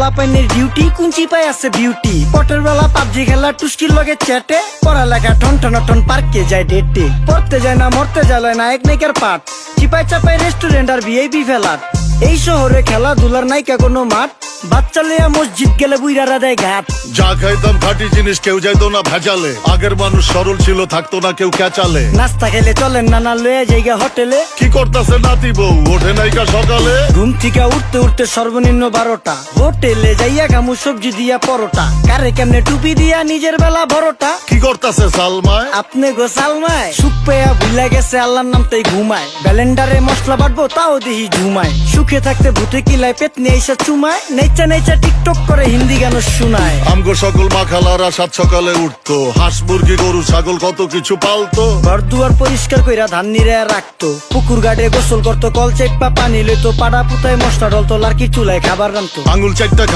পোলাপাইনের duty কুঞ্চি পাই আছে beauty পটের বেলা PUBG খেলা টুস্কির লগে চ্যাটে পড়ালেখা টন টন পার্কে যায় ডেটে পড়তে যায় না মরতে যায় নায়ক নায়িকার পাঠ চিপাই চাপাই রেস্টুরেন্ট আর ভিআইপি ফেলার এই শহরে খেলাধুলার নাইকা কোনো মাঠ বাচ্চা লেয়া মসজিদ গেলে বুইরারা দেয় ঘাট যা খাইতাম খাঁটি জিনিস কেউ যাইতো না ভেজালে আগের মানুষ সরল ছিল থাকতো না কেউ ক্যাচালে নাস্তা খেলে চলেন নানা লয়ে জায়গা হোটেলে কি করতেছে নাতি বউ ওঠে নাইকা সকালে ঘুম থেকে উঠতে উঠতে সর্বনিম্ন 12টা হোটেলে যাইয়া গামু সবজি দিয়া পরোটা কারে কেমনে টুপি দিয়া নিজের বেলা বড়টা কি করতেছে সালমায় আপনি গো সালমায় সুখ পেয়া ভুলে গেছে আল্লাহর নাম তাই ঘুমায় ব্যালেন্ডারে মশলা বাটবো তাও দেহি ঝুমায় সুখে থাকতে ভূতে কিলায় পেট নিয়ে এসে চুমায় নেচা নেচা টিকটক করে হিন্দি গান শোনায় আমগো সকল মাখালারা সাত সকালে উঠতো হাঁস মুরগি গরু ছাগল কত কিছু পালতো ঘর দুয়ার পরিষ্কার কইরা ধান নিরে রাখতো পুকুর গাড়ে গোসল করতো কল চেপা পানি লইতো পাড়া পুতায় মশলা ডলতো লার্কি চুলায় খাবার রান্তো আঙুল চারটা